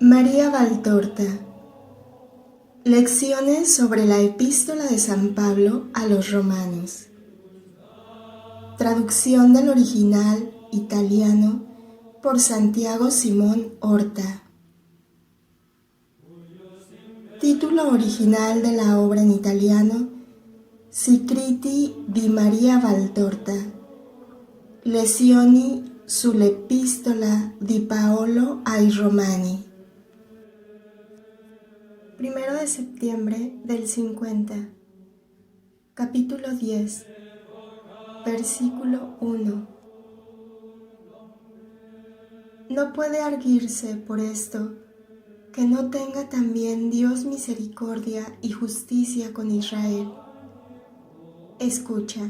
María Valtorta. Lecciones sobre la Epístola de San Pablo a los Romanos. Traducción del original italiano por Santiago Simón Horta. Título original de la obra en italiano: Scritti di Maria Valtorta. Lezioni sull'Epistola di Paolo ai Romani. 1 de septiembre del 50. Capítulo 10. Versículo 1. No puede arguirse por esto que no tenga también Dios misericordia y justicia con Israel. Escucha,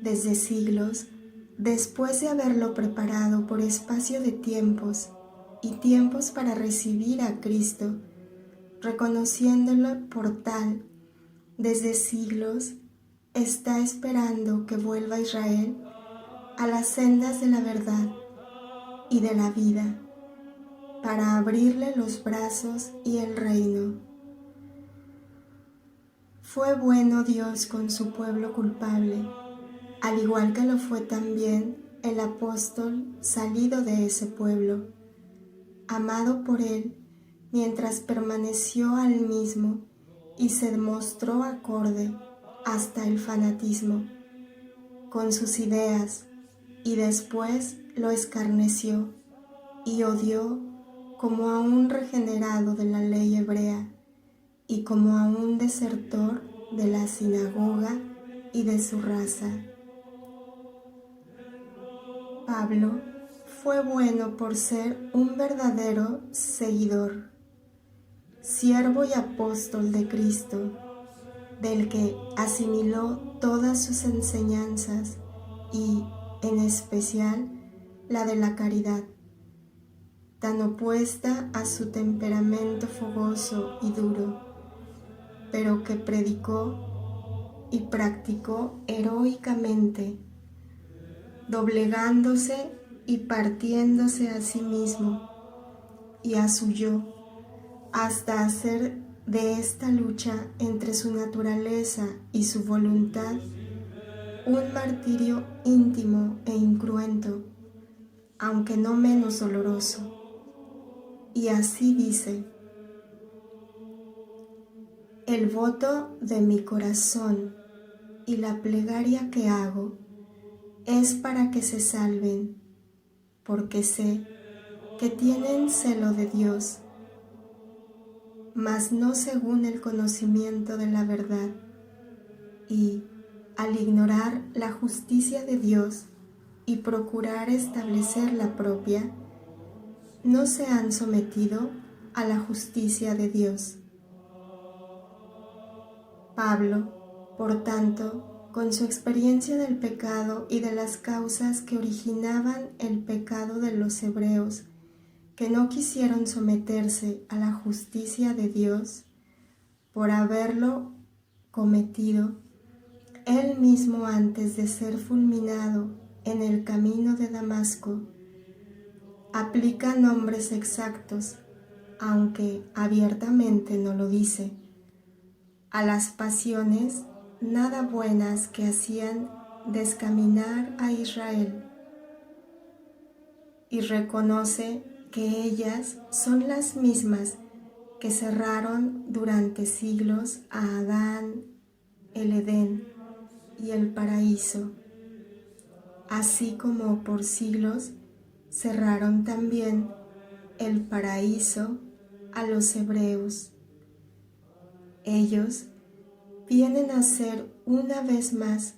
desde siglos, después de haberlo preparado por espacio de tiempos y tiempos para recibir a Cristo, reconociéndolo por tal, desde siglos, está esperando que vuelva Israel a las sendas de la verdad y de la vida, para abrirle los brazos y el reino. Fue bueno Dios con su pueblo culpable, al igual que lo fue también el apóstol salido de ese pueblo, amado por él mientras permaneció al mismo y se demostró acorde hasta el fanatismo con sus ideas, y después lo escarneció y odió como a un regenerado de la ley hebrea y como a un desertor de la sinagoga y de su raza. Pablo fue bueno por ser un verdadero seguidor, siervo y apóstol de Cristo, del que asimiló todas sus enseñanzas y, en especial, la de la caridad, tan opuesta a su temperamento fogoso y duro, pero que predicó y practicó heroicamente, doblegándose y partiéndose a sí mismo y a su yo, hasta hacer de esta lucha entre su naturaleza y su voluntad un martirio íntimo e incruento, aunque no menos doloroso. Y así dice: el voto de mi corazón y la plegaria que hago es para que se salven, porque sé que tienen celo de Dios, mas no según el conocimiento de la verdad, y, al ignorar la justicia de Dios y procurar establecer la propia, no se han sometido a la justicia de Dios. Pablo, por tanto, con su experiencia del pecado y de las causas que originaban el pecado de los hebreos, que no quisieron someterse a la justicia de Dios, por haberlo cometido, él mismo antes de ser fulminado en el camino de Damasco, aplica nombres exactos, aunque abiertamente no lo dice, a las pasiones nada buenas que hacían descaminar a Israel, y reconoce que ellas son las mismas que cerraron durante siglos a Adán, el Edén y el paraíso, así como por siglos cerraron también el paraíso a los hebreos. Ellos vienen a ser una vez más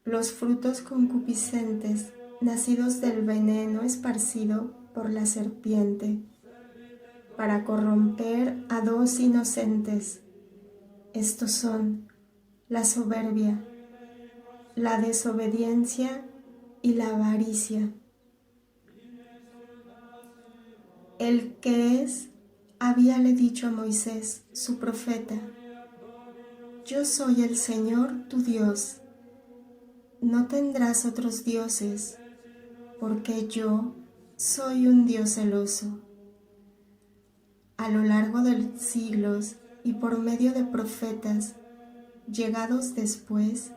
los frutos concupiscentes nacidos del veneno esparcido por la serpiente, para corromper a dos inocentes. Estos son la soberbia, la desobediencia y la avaricia. El que es habíale dicho a Moisés, su profeta: yo soy el Señor tu Dios, no tendrás otros dioses, porque yo soy un Dios celoso. a lo largo de los siglos y por medio de profetas llegados después,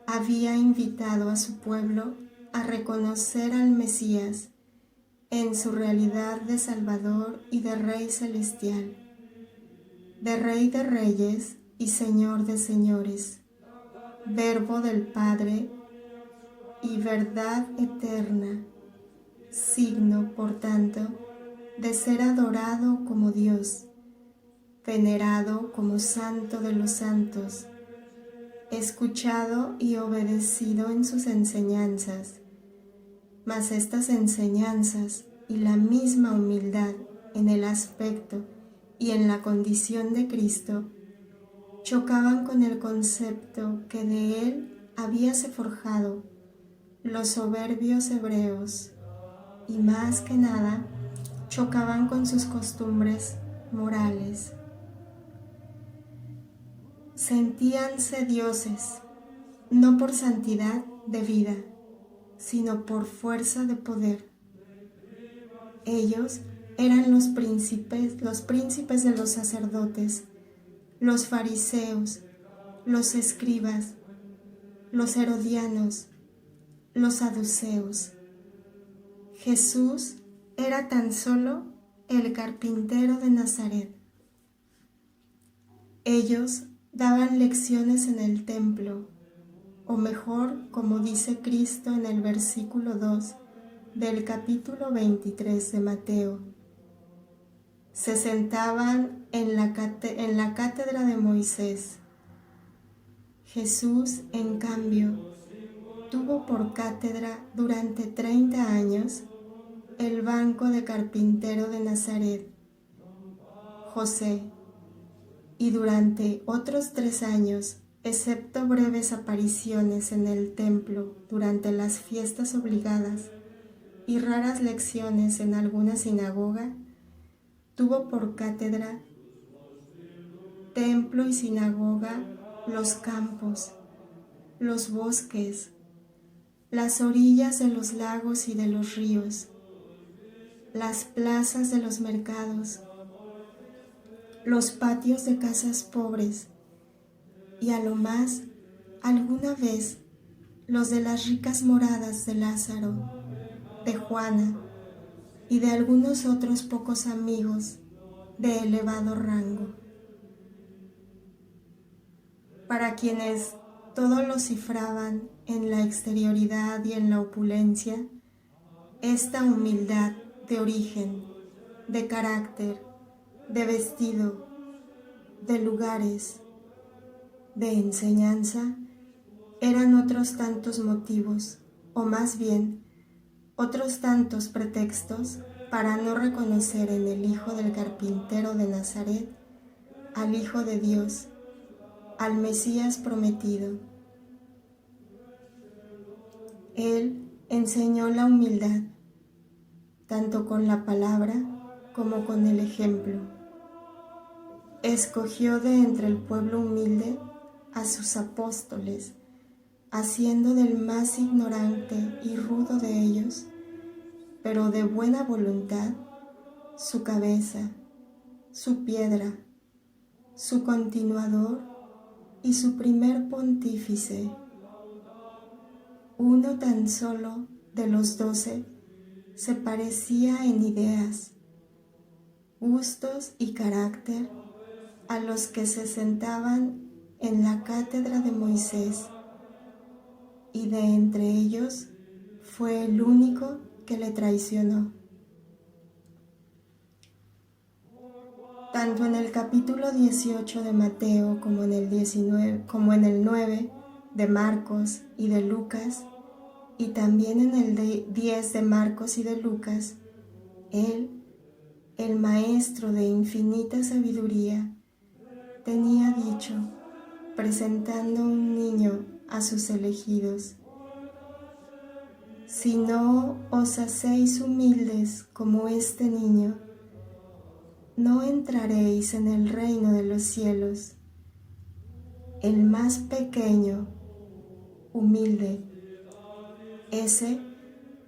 había invitado a su pueblo a reconocer al Mesías en su realidad de Salvador y de Rey celestial, de Rey de reyes y Señor de señores, Verbo del Padre y verdad eterna, signo, por tanto, de ser adorado como Dios, venerado como Santo de los santos, escuchado y obedecido en sus enseñanzas, mas estas enseñanzas y la misma humildad en el aspecto y en la condición de Cristo chocaban con el concepto que de él habíase forjado los soberbios hebreos y más que nada chocaban con sus costumbres morales. Sentíanse dioses, no por santidad de vida, sino por fuerza de poder. Ellos eran los príncipes de los sacerdotes, los fariseos, los escribas, los herodianos, los saduceos. Jesús era tan solo el carpintero de Nazaret. Ellos daban lecciones en el templo, o mejor, como dice Cristo en el versículo 2 del capítulo 23 de Mateo, se sentaban en la cátedra de Moisés. Jesús, en cambio, tuvo por cátedra durante 30 años el banco de carpintero de Nazaret, José, y durante otros 3 años, excepto breves apariciones en el templo durante las fiestas obligadas y raras lecciones en alguna sinagoga, tuvo por cátedra, templo y sinagoga, los campos, los bosques, las orillas de los lagos y de los ríos, las plazas de los mercados, los patios de casas pobres y a lo más, alguna vez, los de las ricas moradas de Lázaro, de Juana y de algunos otros pocos amigos de elevado rango, para quienes todo lo cifraban en la exterioridad y en la opulencia. Esta humildad de origen, de carácter, de vestido, de lugares, de enseñanza, eran otros tantos motivos, o más bien, otros tantos pretextos para no reconocer en el hijo del carpintero de Nazaret al Hijo de Dios, al Mesías prometido. Él enseñó la humildad, tanto con la palabra como con el ejemplo. Escogió de entre el pueblo humilde a sus apóstoles, haciendo del más ignorante y rudo de ellos, pero de buena voluntad, su cabeza, su piedra, su continuador y su primer pontífice. Uno tan solo de los 12 se parecía en ideas, gustos y carácter a los que se sentaban en la cátedra de Moisés, y de entre ellos fue el único que le traicionó. Tanto en el capítulo 18 de Mateo como en el 9 de Marcos y de Lucas, y también en el 10 de Marcos y de Lucas, él, el maestro de infinita sabiduría, tenía dicho, presentando un niño a sus elegidos: si no os hacéis humildes como este niño, no entraréis en el reino de los cielos. El más pequeño, humilde, ese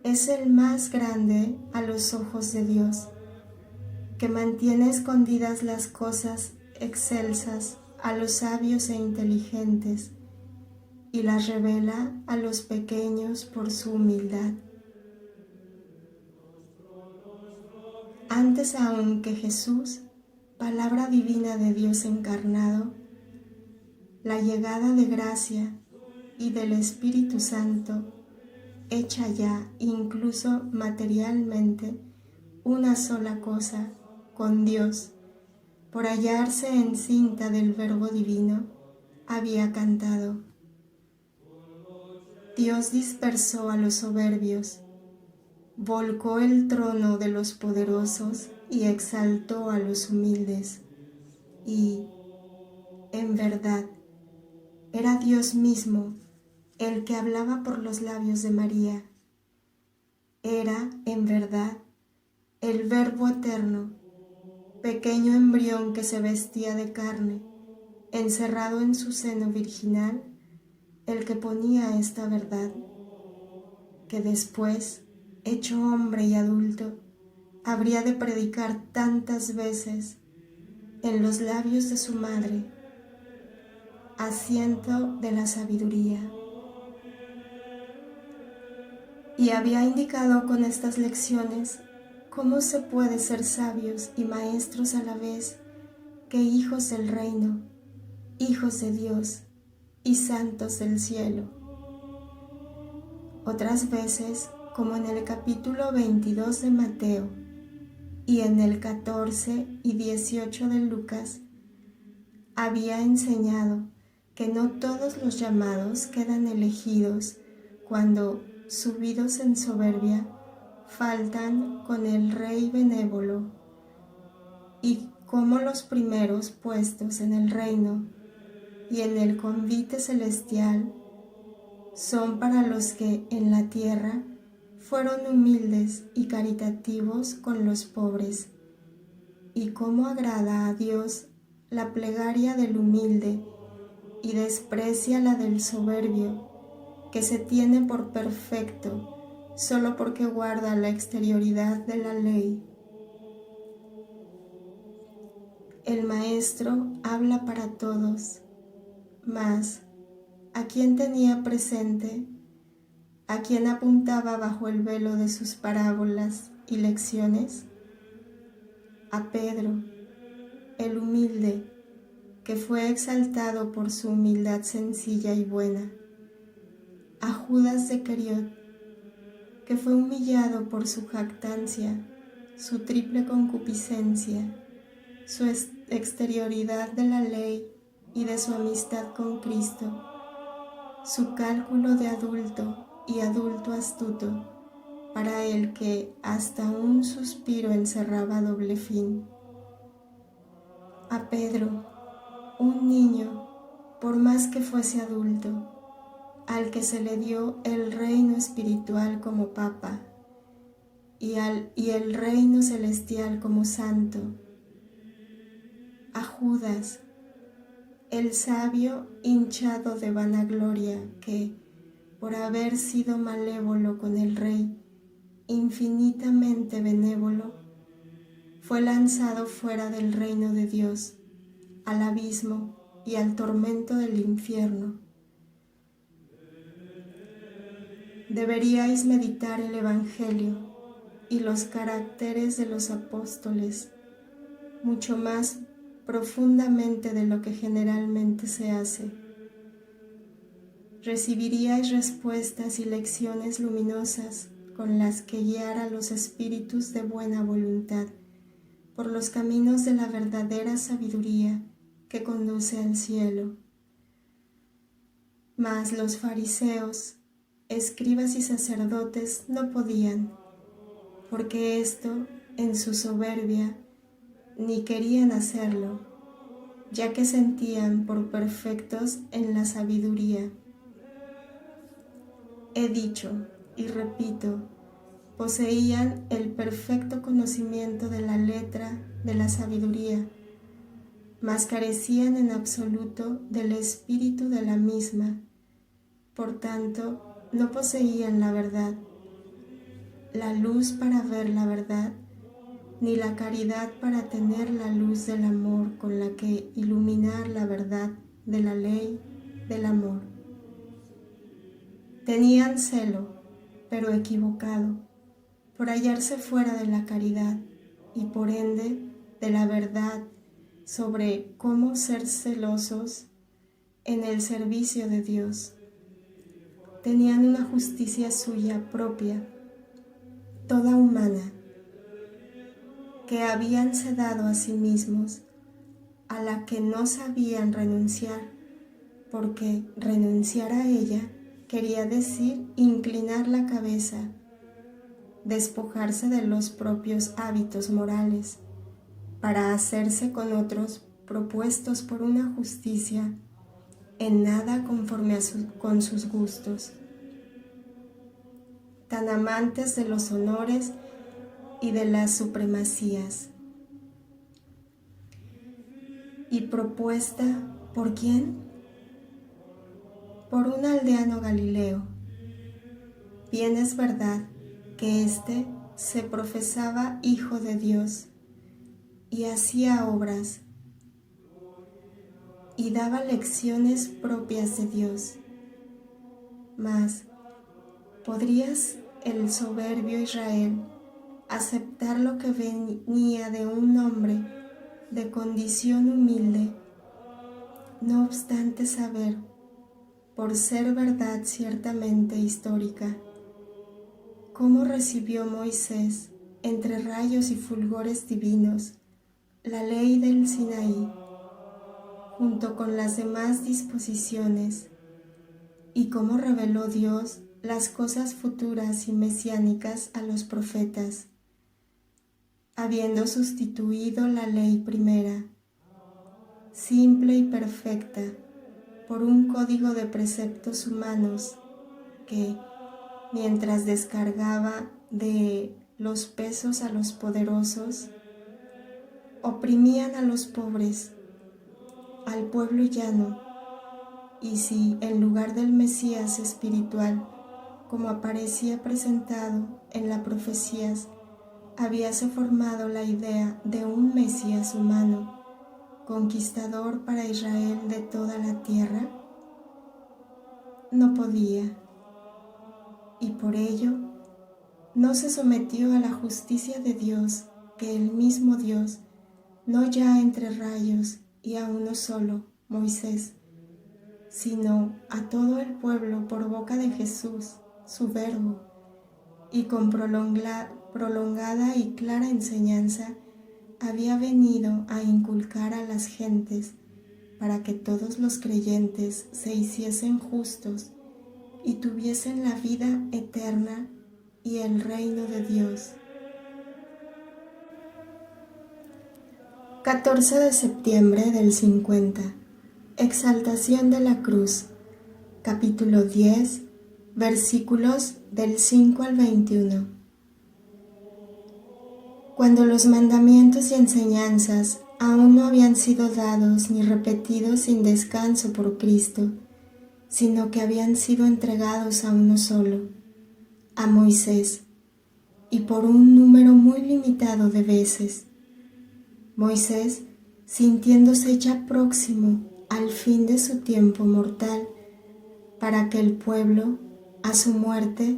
es el más grande a los ojos de Dios, que mantiene escondidas las cosas excelsas a los sabios e inteligentes y las revela a los pequeños por su humildad. Antes aún que Jesús, palabra divina de Dios encarnado, la llegada de gracia y del Espíritu Santo, hecha ya incluso materialmente una sola cosa con Dios, por hallarse encinta del Verbo Divino, había cantado: Dios dispersó a los soberbios, volcó el trono de los poderosos y exaltó a los humildes. Y, en verdad, era Dios mismo el que hablaba por los labios de María. Era, en verdad, el Verbo eterno, pequeño embrión que se vestía de carne, encerrado en su seno virginal, el que ponía esta verdad, que después, hecho hombre y adulto, habría de predicar tantas veces en los labios de su madre, asiento de la sabiduría. Y había indicado con estas lecciones cómo se puede ser sabios y maestros a la vez que hijos del reino, hijos de Dios y santos del cielo. Otras veces, como en el capítulo 22 de Mateo y en el 14 y 18 de Lucas, había enseñado que no todos los llamados quedan elegidos cuando, subidos en soberbia, faltan con el Rey benévolo, y como los primeros puestos en el reino y en el convite celestial son para los que en la tierra fueron humildes y caritativos con los pobres, y cómo agrada a Dios la plegaria del humilde y desprecia la del soberbio, que se tiene por perfecto solo porque guarda la exterioridad de la ley. El Maestro habla para todos, mas ¿a quién tenía presente? ¿A quién apuntaba bajo el velo de sus parábolas y lecciones? A Pedro, el humilde, que fue exaltado por su humildad sencilla y buena. A Judas de Queriot, que fue humillado por su jactancia, su triple concupiscencia, su exterioridad de la ley y de su amistad con Cristo, su cálculo de adulto y adulto astuto, para el que hasta un suspiro encerraba doble fin. A Pedro, un niño, por más que fuese adulto, al que se le dio el reino espiritual como papa y el reino celestial como santo. A Judas, el sabio hinchado de vanagloria que, por haber sido malévolo con el rey, infinitamente benévolo, fue lanzado fuera del reino de Dios, al abismo y al tormento del infierno. Deberíais meditar el Evangelio y los caracteres de los apóstoles mucho más profundamente de lo que generalmente se hace. Recibiríais respuestas y lecciones luminosas con las que guiar a los espíritus de buena voluntad por los caminos de la verdadera sabiduría que conduce al cielo. Mas los fariseos, escribas y sacerdotes no podían, porque esto, en su soberbia, ni querían hacerlo, ya que sentían por perfectos en la sabiduría. He dicho y repito, poseían el perfecto conocimiento de la letra de la sabiduría, mas carecían en absoluto del espíritu de la misma. Por tanto, no poseían la verdad, la luz para ver la verdad ni la caridad para tener la luz del amor con la que iluminar la verdad de la ley del amor. Tenían celo, pero equivocado, por hallarse fuera de la caridad y por ende de la verdad sobre cómo ser celosos en el servicio de Dios. Tenían una justicia suya propia, toda humana, que habíanse dado a sí mismos, a la que no sabían renunciar, porque renunciar a ella quería decir inclinar la cabeza, despojarse de los propios hábitos morales, para hacerse con otros propuestos por una justicia en nada conforme con sus gustos, tan amantes de los honores y de las supremacías. ¿Y propuesta por quién? Por un aldeano galileo. Bien es verdad que éste se profesaba hijo de Dios y hacía obras y daba lecciones propias de Dios. Mas, ¿podrías el soberbio Israel aceptar lo que venía de un hombre de condición humilde, no obstante saber, por ser verdad ciertamente histórica, cómo recibió Moisés, entre rayos y fulgores divinos, la ley del Sinaí, junto con las demás disposiciones, y cómo reveló Dios las cosas futuras y mesiánicas a los profetas, habiendo sustituido la ley primera, simple y perfecta, por un código de preceptos humanos que, mientras descargaba de los pesos a los poderosos, oprimían a los pobres, al pueblo llano, y si en lugar del Mesías espiritual, como aparecía presentado en las profecías, habíase formado la idea de un Mesías humano, conquistador para Israel de toda la tierra, no podía, y por ello no se sometió a la justicia de Dios, que el mismo Dios, no ya entre rayos y a uno solo, Moisés, sino a todo el pueblo por boca de Jesús, su verbo, y con prolongada y clara enseñanza, había venido a inculcar a las gentes para que todos los creyentes se hiciesen justos y tuviesen la vida eterna y el reino de Dios. 14 de septiembre del 50. Exaltación de la cruz. Capítulo 10, versículos del 5 al 21. Cuando los mandamientos y enseñanzas aún no habían sido dados ni repetidos sin descanso por Cristo, sino que habían sido entregados a uno solo, a Moisés, y por un número muy limitado de veces. Moisés, sintiéndose ya próximo al fin de su tiempo mortal, para que el pueblo, a su muerte,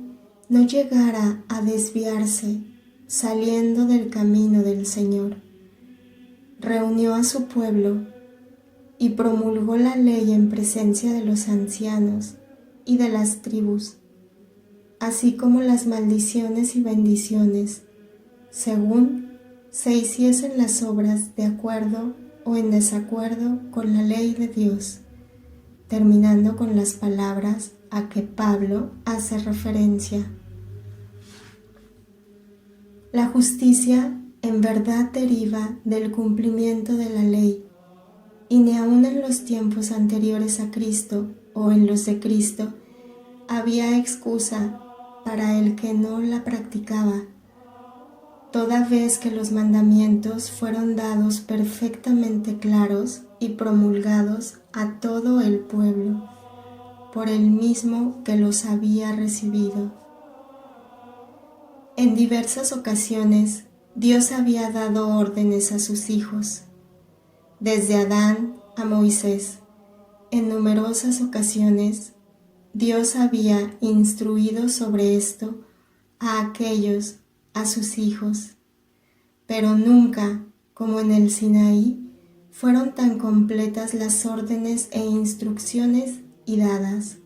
no llegara a desviarse, saliendo del camino del Señor, reunió a su pueblo y promulgó la ley en presencia de los ancianos y de las tribus, así como las maldiciones y bendiciones, según se hiciesen las obras de acuerdo o en desacuerdo con la ley de Dios, terminando con las palabras a que Pablo hace referencia. La justicia en verdad deriva del cumplimiento de la ley, y ni aun en los tiempos anteriores a Cristo o en los de Cristo había excusa para el que no la practicaba, toda vez que los mandamientos fueron dados perfectamente claros y promulgados a todo el pueblo, por el mismo que los había recibido. En diversas ocasiones, Dios había dado órdenes a sus hijos, desde Adán a Moisés. En numerosas ocasiones, Dios había instruido sobre esto a aquellos, a sus hijos, pero nunca, como en el Sinaí, fueron tan completas las órdenes e instrucciones y dadas,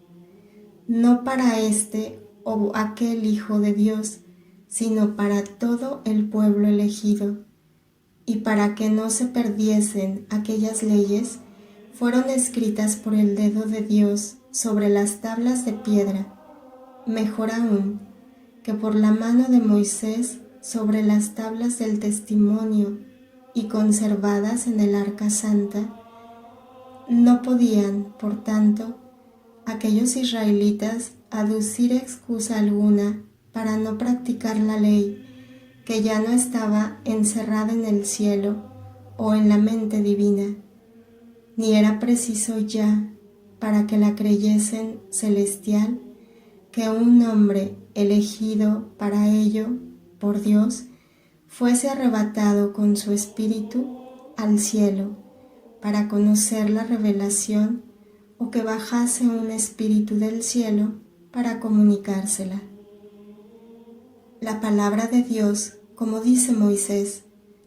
no para este o aquel Hijo de Dios, sino para todo el pueblo elegido, y para que no se perdiesen aquellas leyes, fueron escritas por el dedo de Dios sobre las tablas de piedra, mejor aún, que por la mano de Moisés sobre las tablas del testimonio y conservadas en el arca santa. No podían, por tanto, aquellos israelitas aducir excusa alguna para no practicar la ley, que ya no estaba encerrada en el cielo o en la mente divina, ni era preciso ya, para que la creyesen celestial, que un hombre elegido para ello por Dios fuese arrebatado con su espíritu al cielo para conocer la revelación, o que bajase un espíritu del cielo para comunicársela. La palabra de Dios, como dice Moisés,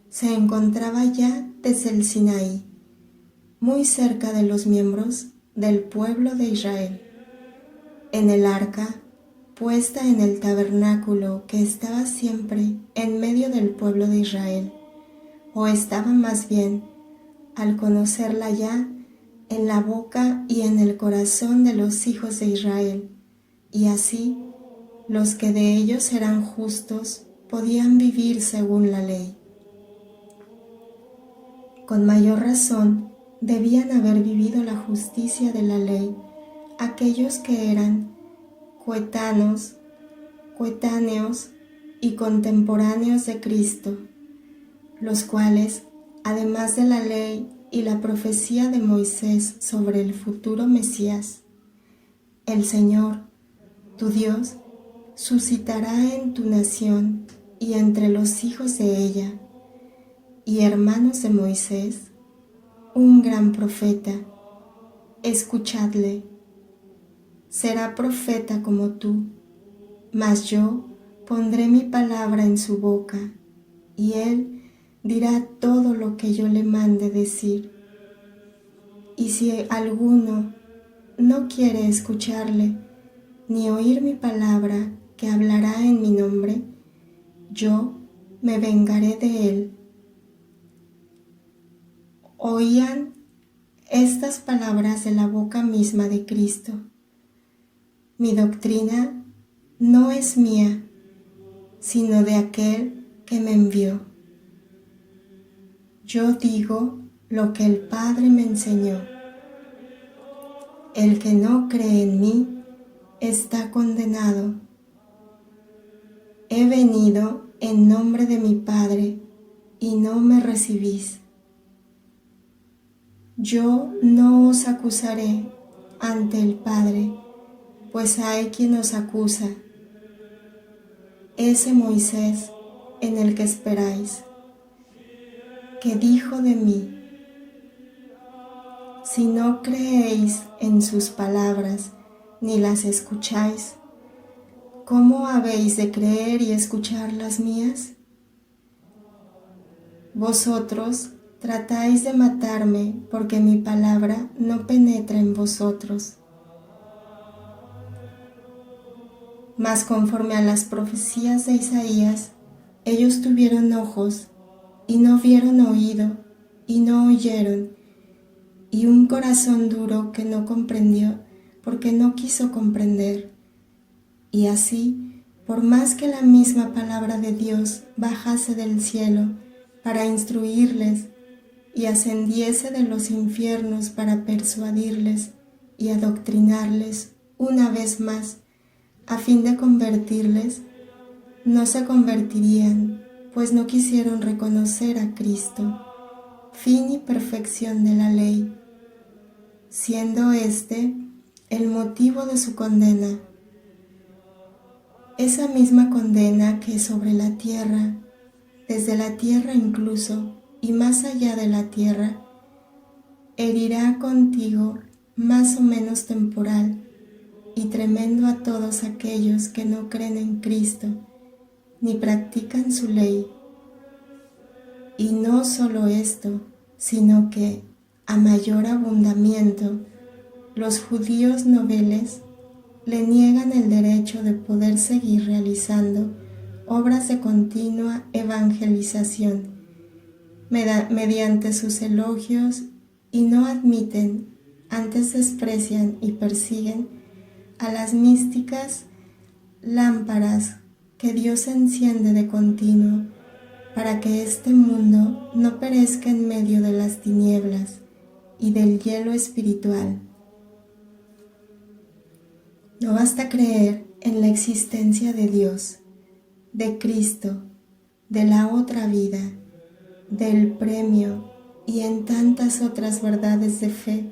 se encontraba ya desde el Sinaí, muy cerca de los miembros del pueblo de Israel. En el arca, puesta en el tabernáculo que estaba siempre en medio del pueblo de Israel, o estaba más bien, al conocerla ya, en la boca y en el corazón de los hijos de Israel, y así los que de ellos eran justos podían vivir según la ley. Con mayor razón debían haber vivido la justicia de la ley aquellos que eran coetáneos y contemporáneos de Cristo, los cuales, además de la ley y la profecía de Moisés sobre el futuro Mesías, el Señor, tu Dios, suscitará en tu nación y entre los hijos de ella, y hermanos de Moisés, un gran profeta. Escuchadle. Será profeta como tú, mas yo pondré mi palabra en su boca, y él dirá todo lo que yo le mande decir. Y si alguno no quiere escucharle, ni oír mi palabra que hablará en mi nombre, yo me vengaré de él. Oían estas palabras de la boca misma de Cristo. Mi doctrina no es mía, sino de aquel que me envió. Yo digo lo que el Padre me enseñó. El que no cree en mí está condenado. He venido en nombre de mi Padre y no me recibís. Yo no os acusaré ante el Padre, pues hay quien os acusa, ese Moisés en el que esperáis, que dijo de mí: si no creéis en sus palabras ni las escucháis, ¿cómo habéis de creer y escuchar las mías? Vosotros tratáis de matarme porque mi palabra no penetra en vosotros. Mas conforme a las profecías de Isaías, ellos tuvieron ojos y no vieron, oído y no oyeron, y un corazón duro que no comprendió porque no quiso comprender. Y así, por más que la misma palabra de Dios bajase del cielo para instruirles y ascendiese de los infiernos para persuadirles y adoctrinarles una vez más, a fin de convertirles, no se convertirían, pues no quisieron reconocer a Cristo, fin y perfección de la ley, siendo este el motivo de su condena. Esa misma condena que sobre la tierra desde la tierra incluso, y más allá de la tierra, herirá contigo más o menos temporal y tremendo a todos aquellos que no creen en Cristo ni practican su ley. Y no solo esto, sino que, a mayor abundamiento, los judíos noveles le niegan el derecho de poder seguir realizando obras de continua evangelización mediante sus elogios y no admiten, antes desprecian y persiguen a las místicas lámparas que Dios enciende de continuo para que este mundo no perezca en medio de las tinieblas y del hielo espiritual. No basta creer en la existencia de Dios, de Cristo, de la otra vida, del premio y en tantas otras verdades de fe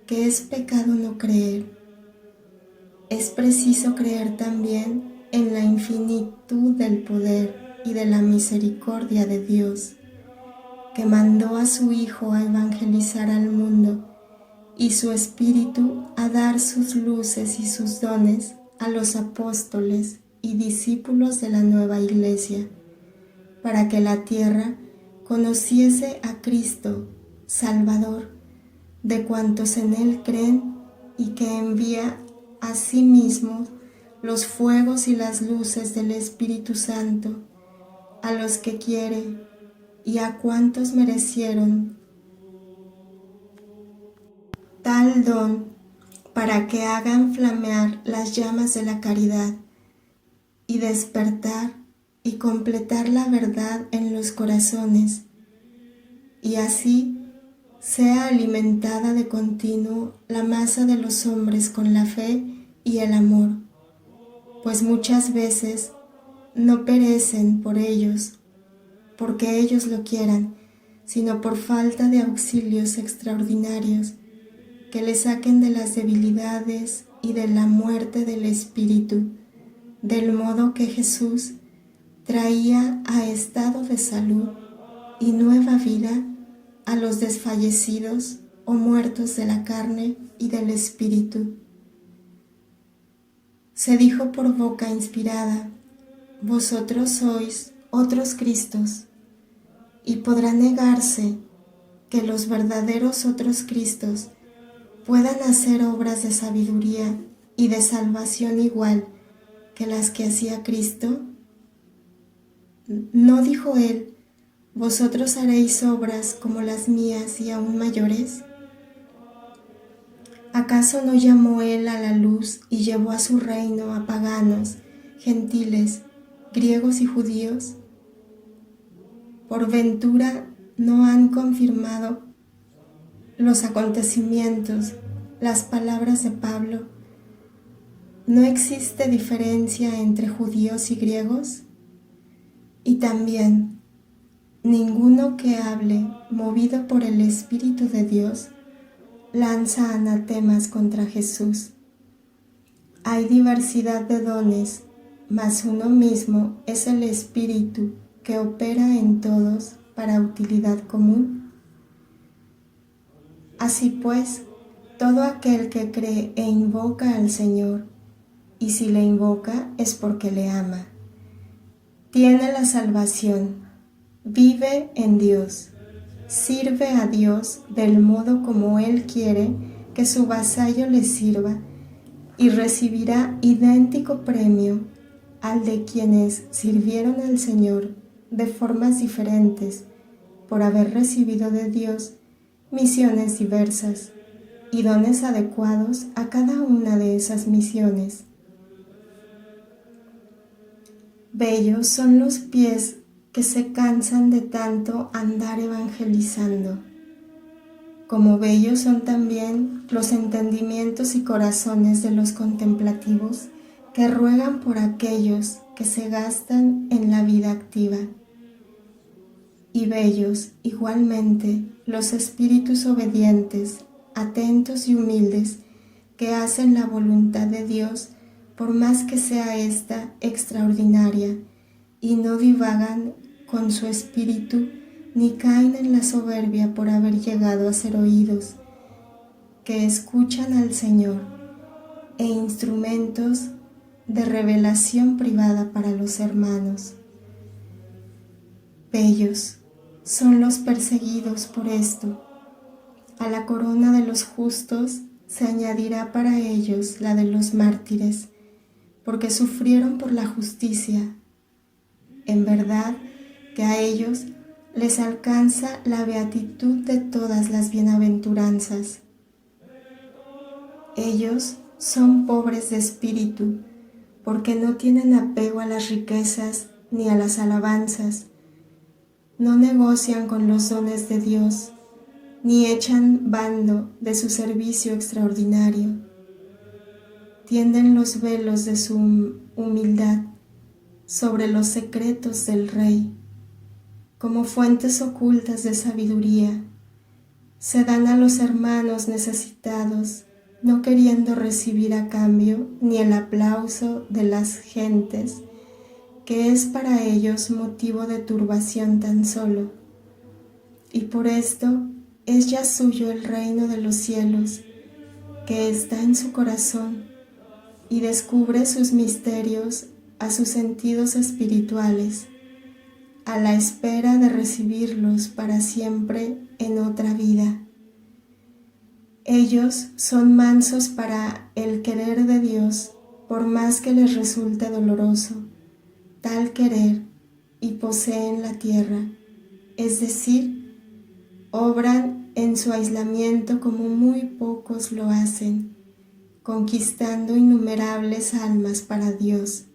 que es pecado no creer. Es preciso creer también en la infinitud del poder y de la misericordia de Dios, que mandó a su Hijo a evangelizar al mundo y su Espíritu a dar sus luces y sus dones a los apóstoles y discípulos de la nueva Iglesia, para que la tierra conociese a Cristo, Salvador, de cuantos en Él creen, y que envía a sí mismo los fuegos y las luces del Espíritu Santo a los que quiere y a cuantos merecieron tal don para que hagan flamear las llamas de la caridad y despertar y completar la verdad en los corazones, y así sea alimentada de continuo la masa de los hombres con la fe y el amor, pues muchas veces no perecen por ellos, porque ellos lo quieran, sino por falta de auxilios extraordinarios que les saquen de las debilidades y de la muerte del espíritu, del modo que Jesús traía a estado de salud y nueva vida a los desfallecidos o muertos de la carne y del espíritu. Se dijo por boca inspirada: vosotros sois otros Cristos, y podrá negarse que los verdaderos otros Cristos puedan hacer obras de sabiduría y de salvación igual que las que hacía Cristo. ¿No dijo él: vosotros haréis obras como las mías y aún mayores? ¿Acaso no llamó él a la luz y llevó a su reino a paganos, gentiles, griegos y judíos? ¿Por ventura no han confirmado los acontecimientos las palabras de Pablo? ¿No existe diferencia entre judíos y griegos? Y también, ninguno que hable movido por el Espíritu de Dios lanza anatemas contra Jesús. Hay diversidad de dones, mas uno mismo es el Espíritu que opera en todos para utilidad común. Así pues, todo aquel que cree e invoca al Señor, y si le invoca es porque le ama, tiene la salvación, vive en Dios, sirve a Dios del modo como Él quiere que su vasallo le sirva, y recibirá idéntico premio al de quienes sirvieron al Señor de formas diferentes por haber recibido de Dios misiones diversas y dones adecuados a cada una de esas misiones. Bellos son los pies que se cansan de tanto andar evangelizando, como bellos son también los entendimientos y corazones de los contemplativos que ruegan por aquellos que se gastan en la vida activa. Y bellos, igualmente, los espíritus obedientes, atentos y humildes, que hacen la voluntad de Dios, por más que sea ésta extraordinaria, y no divagan con su espíritu, ni caen en la soberbia por haber llegado a ser oídos, que escuchan al Señor, e instrumentos de revelación privada para los hermanos. Bellos son los perseguidos por esto. A la corona de los justos se añadirá para ellos la de los mártires, porque sufrieron por la justicia. En verdad que a ellos les alcanza la beatitud de todas las bienaventuranzas. Ellos son pobres de espíritu, porque no tienen apego a las riquezas ni a las alabanzas, no negocian con los dones de Dios, ni echan bando de su servicio extraordinario. Tienden los velos de su humildad sobre los secretos del Rey, como fuentes ocultas de sabiduría. Se dan a los hermanos necesitados, no queriendo recibir a cambio ni el aplauso de las gentes, que es para ellos motivo de turbación tan solo. Y por esto es ya suyo el reino de los cielos, que está en su corazón, y descubre sus misterios a sus sentidos espirituales, a la espera de recibirlos para siempre en otra vida. Ellos son mansos para el querer de Dios, por más que les resulte doloroso tal querer, y poseen la tierra, es decir, obran en su aislamiento como muy pocos lo hacen, conquistando innumerables almas para Dios.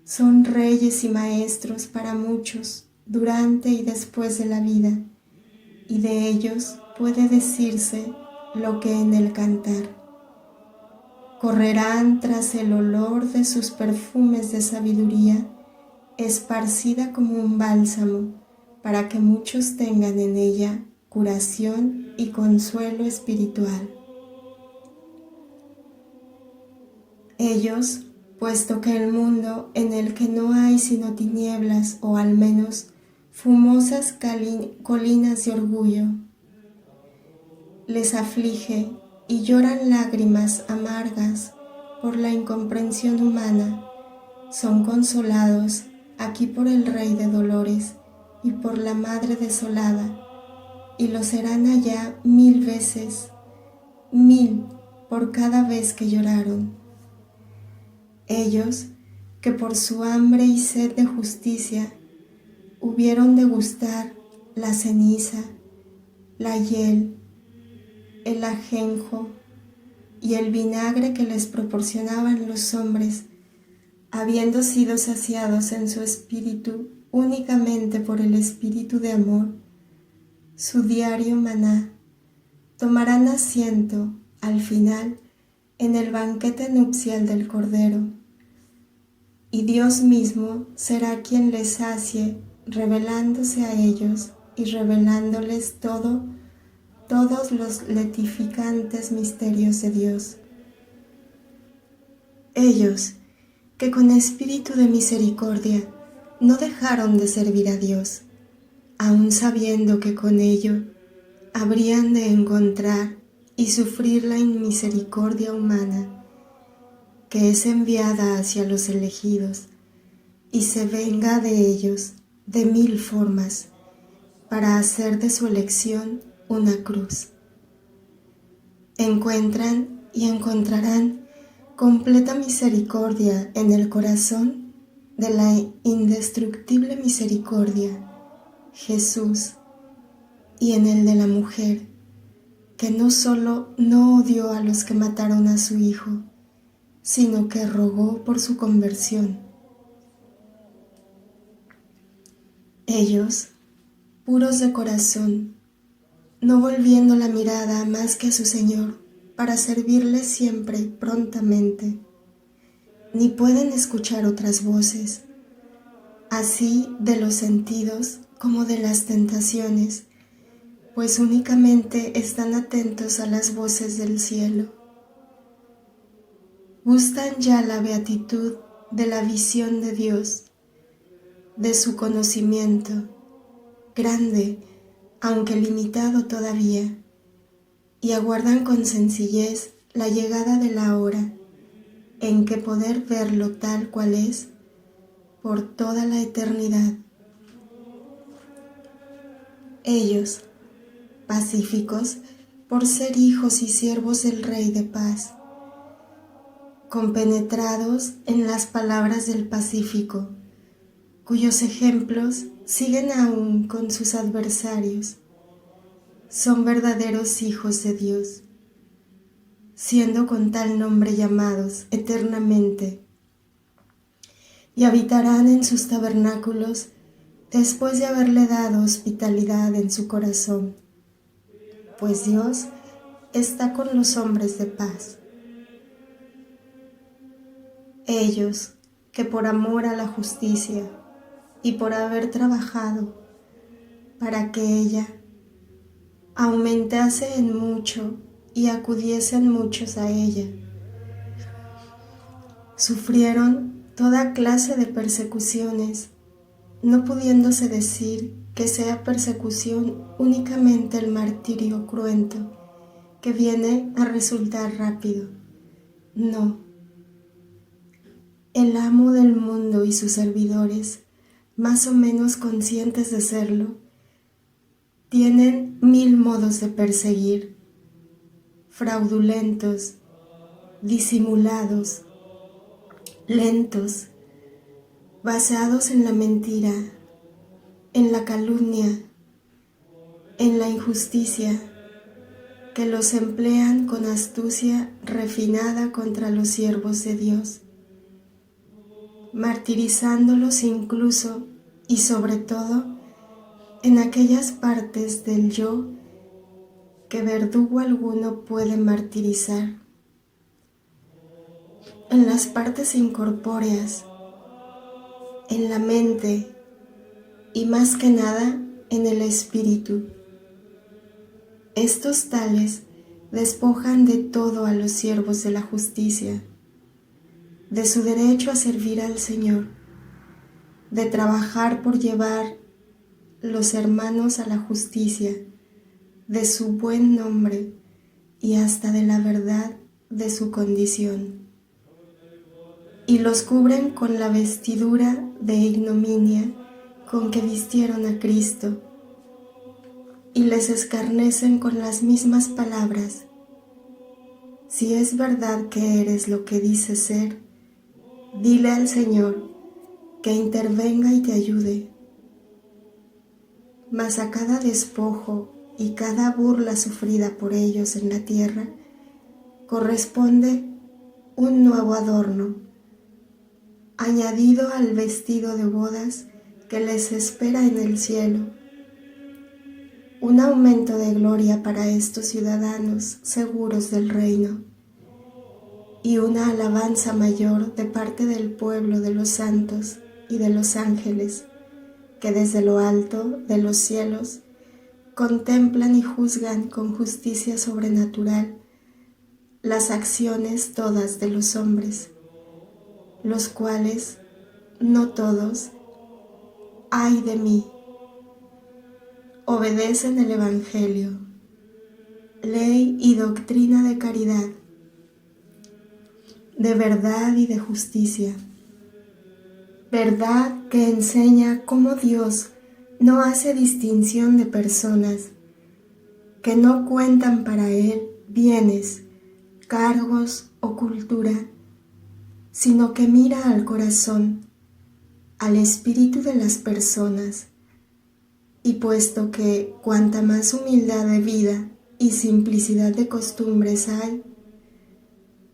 Son reyes y maestros para muchos durante y después de la vida, y de ellos puede decirse lo que en el cantar. Correrán tras el olor de sus perfumes de sabiduría, esparcida como un bálsamo, para que muchos tengan en ella curación y consuelo espiritual. Ellos, puesto que el mundo en el que no hay sino tinieblas o al menos fumosas colinas de orgullo, les aflige y lloran lágrimas amargas por la incomprensión humana, son consolados aquí por el Rey de Dolores y por la Madre Desolada, y lo serán allá 1000 veces, 1000 por cada vez que lloraron. Ellos, que por su hambre y sed de justicia hubieron de gustar la ceniza, la hiel, el ajenjo y el vinagre que les proporcionaban los hombres, habiendo sido saciados en su espíritu únicamente por el espíritu de amor, su diario maná, tomarán asiento al final en el banquete nupcial del Cordero, y Dios mismo será quien les sacie, revelándose a ellos y revelándoles todos los letificantes misterios de Dios. Ellos, que con espíritu de misericordia no dejaron de servir a Dios, aun sabiendo que con ello habrían de encontrar y sufrir la inmisericordia humana, que es enviada hacia los elegidos, y se venga de ellos de 1000 formas, para hacer de su elección una cruz. Encuentran y encontrarán completa misericordia en el corazón de la indestructible misericordia, Jesús, y en el de la mujer, que no solo no odió a los que mataron a su hijo, sino que rogó por su conversión. Ellos, puros de corazón, no volviendo la mirada más que a su Señor, para servirle siempre prontamente, ni pueden escuchar otras voces, así de los sentidos como de las tentaciones, pues únicamente están atentos a las voces del cielo. Gustan ya la beatitud de la visión de Dios, de su conocimiento, grande, aunque limitado todavía, y aguardan con sencillez la llegada de la hora en que poder verlo tal cual es por toda la eternidad. Ellos, pacíficos por ser hijos y siervos del Rey de paz, compenetrados en las palabras del Pacífico, cuyos ejemplos siguen aún con sus adversarios, son verdaderos hijos de Dios, siendo con tal nombre llamados eternamente, y habitarán en sus tabernáculos después de haberle dado hospitalidad en su corazón, pues Dios está con los hombres de paz. Ellos, que por amor a la justicia y por haber trabajado para que ella aumentase en mucho y acudiesen muchos a ella, sufrieron toda clase de persecuciones, no pudiéndose decir que sea persecución únicamente el martirio cruento que viene a resultar rápido. No. El amo del mundo y sus servidores, más o menos conscientes de serlo, tienen 1000 modos de perseguir, fraudulentos, disimulados, lentos, basados en la mentira, en la calumnia, en la injusticia, que los emplean con astucia refinada contra los siervos de Dios, martirizándolos incluso y sobre todo en aquellas partes del yo que verdugo alguno puede martirizar, en las partes incorpóreas, en la mente y más que nada en el espíritu. Estos tales despojan de todo a los siervos de la justicia, de su derecho a servir al Señor, de trabajar por llevar los hermanos a la justicia, de su buen nombre y hasta de la verdad de su condición. Y los cubren con la vestidura de ignominia con que vistieron a Cristo, y les escarnecen con las mismas palabras. Si es verdad que eres lo que dices ser, dile al Señor que intervenga y te ayude. Mas a cada despojo y cada burla sufrida por ellos en la tierra, corresponde un nuevo adorno, añadido al vestido de bodas que les espera en el cielo. Un aumento de gloria para estos ciudadanos seguros del reino, y una alabanza mayor de parte del pueblo de los santos y de los ángeles, que desde lo alto de los cielos contemplan y juzgan con justicia sobrenatural las acciones todas de los hombres, los cuales, no todos, ay de mí, obedecen el Evangelio, ley y doctrina de caridad, de verdad y de justicia, verdad que enseña cómo Dios no hace distinción de personas, que no cuentan para Él bienes, cargos o cultura, sino que mira al corazón, al espíritu de las personas. Y puesto que cuanta más humildad de vida y simplicidad de costumbres hay,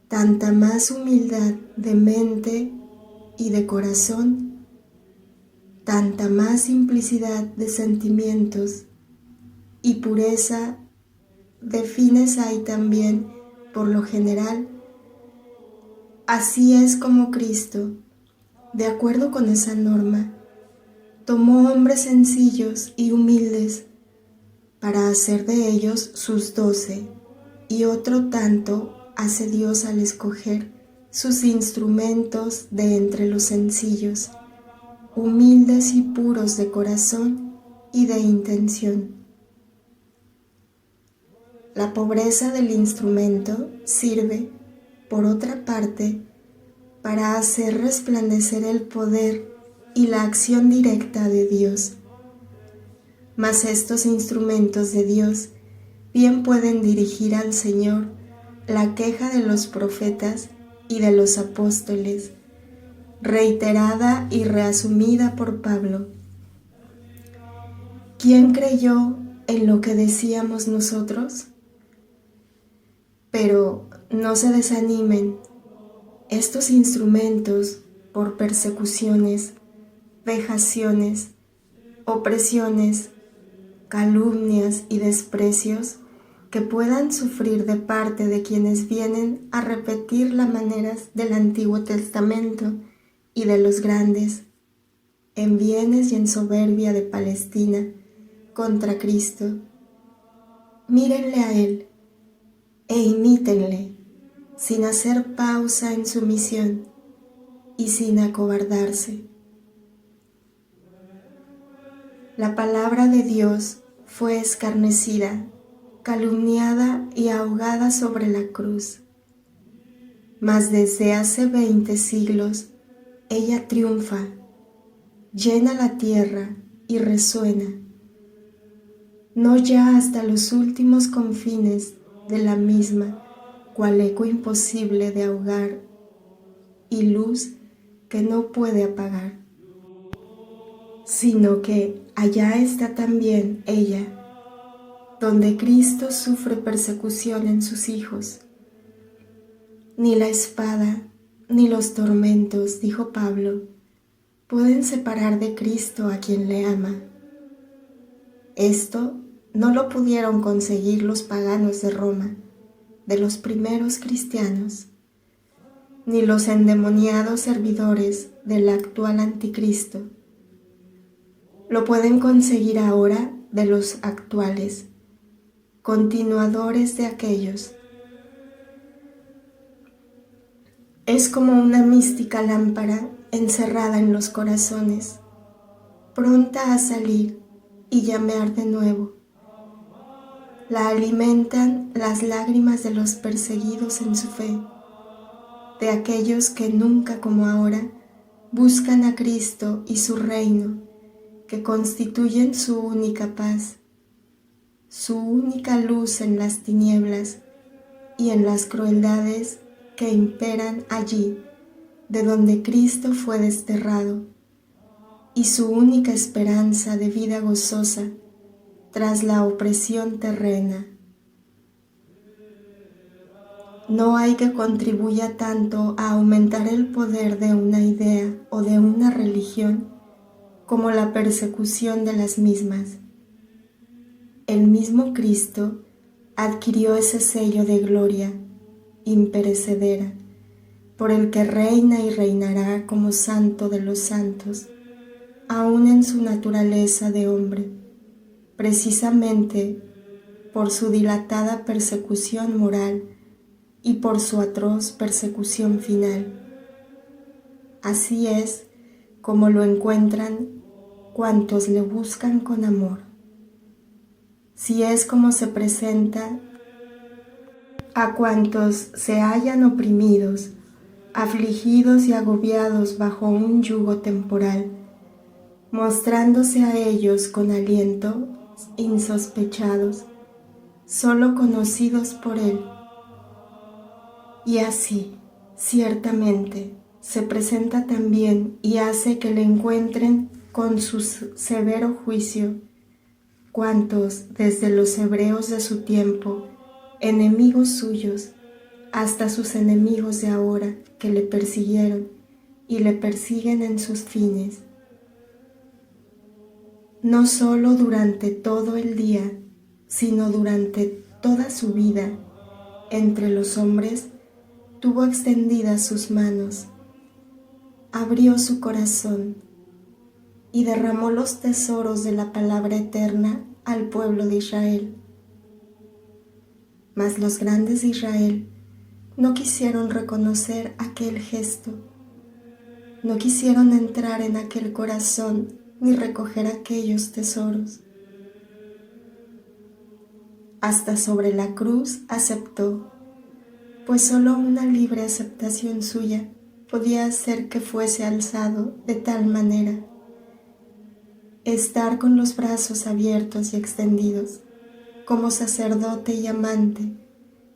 tanta más humildad de mente y de corazón, tanta más simplicidad de sentimientos y pureza de fines hay también, por lo general. Así es como Cristo, de acuerdo con esa norma, tomó hombres sencillos y humildes para hacer de ellos sus 12, y otro tanto hace Dios al escoger sus instrumentos de entre los sencillos, humildes y puros de corazón y de intención. La pobreza del instrumento sirve, por otra parte, para hacer resplandecer el poder y la acción directa de Dios. Mas estos instrumentos de Dios bien pueden dirigir al Señor la queja de los profetas y de los apóstoles, reiterada y reasumida por Pablo. ¿Quién creyó en lo que decíamos nosotros? Pero no se desanimen. Estos instrumentos, por persecuciones, vejaciones, opresiones, calumnias y desprecios que puedan sufrir de parte de quienes vienen a repetir las maneras del Antiguo Testamento y de los grandes, en bienes y en soberbia de Palestina, contra Cristo. Mírenle a Él e imítenle, sin hacer pausa en su misión y sin acobardarse. La palabra de Dios fue escarnecida, calumniada y ahogada sobre la cruz. Mas desde hace 20 siglos ella triunfa, llena la tierra y resuena, no ya hasta los últimos confines de la misma, cual eco imposible de ahogar y luz que no puede apagar, sino que allá está también ella, donde Cristo sufre persecución en sus hijos. Ni la espada, ni los tormentos, dijo Pablo, pueden separar de Cristo a quien le ama. Esto no lo pudieron conseguir los paganos de Roma, de los primeros cristianos, ni los endemoniados servidores del actual anticristo. Lo pueden conseguir ahora de los actuales, continuadores de aquellos. Es como una mística lámpara encerrada en los corazones, pronta a salir y llamear de nuevo. La alimentan las lágrimas de los perseguidos en su fe, de aquellos que nunca como ahora buscan a Cristo y su reino, que constituyen su única paz, su única luz en las tinieblas y en las crueldades que imperan allí, de donde Cristo fue desterrado, y su única esperanza de vida gozosa tras la opresión terrena. No hay que contribuya tanto a aumentar el poder de una idea o de una religión como la persecución de las mismas. El mismo Cristo adquirió ese sello de gloria imperecedera, por el que reina y reinará como santo de los santos, aún en su naturaleza de hombre, precisamente por su dilatada persecución moral y por su atroz persecución final. Así es como lo encuentran cuantos le buscan con amor. Si es como se presenta a cuantos se hallan oprimidos, afligidos y agobiados bajo un yugo temporal, mostrándose a ellos con aliento insospechados, solo conocidos por Él. Y así, ciertamente, se presenta también y hace que le encuentren con su severo juicio, cuantos desde los hebreos de su tiempo, enemigos suyos, hasta sus enemigos de ahora que le persiguieron y le persiguen en sus fines, no solo durante todo el día, sino durante toda su vida, entre los hombres, tuvo extendidas sus manos, abrió su corazón y derramó los tesoros de la palabra eterna al pueblo de Israel. Mas los grandes de Israel no quisieron reconocer aquel gesto, no quisieron entrar en aquel corazón ni recoger aquellos tesoros. Hasta sobre la cruz aceptó, pues solo una libre aceptación suya podía hacer que fuese alzado de tal manera. Estar con los brazos abiertos y extendidos, como sacerdote y amante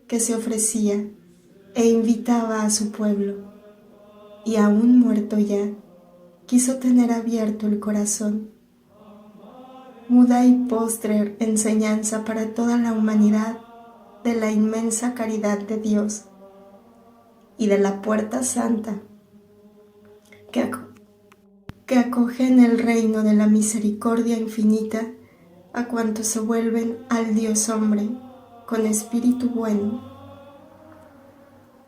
que se ofrecía e invitaba a su pueblo, y aún muerto ya, quiso tener abierto el corazón. Muda y postrer enseñanza para toda la humanidad de la inmensa caridad de Dios y de la puerta santa que acoge en el reino de la misericordia infinita a cuantos se vuelven al Dios hombre con espíritu bueno.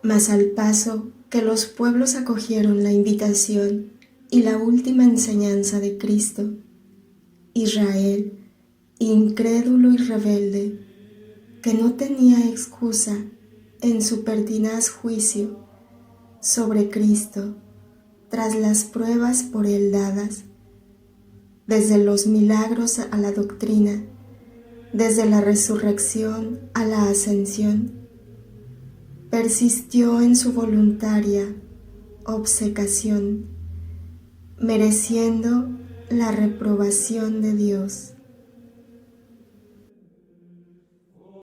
Mas al paso que los pueblos acogieron la invitación y la última enseñanza de Cristo, Israel, incrédulo y rebelde, que no tenía excusa en su pertinaz juicio sobre Cristo, tras las pruebas por él dadas, desde los milagros a la doctrina, desde la resurrección a la ascensión, persistió en su voluntaria obcecación, mereciendo la reprobación de Dios.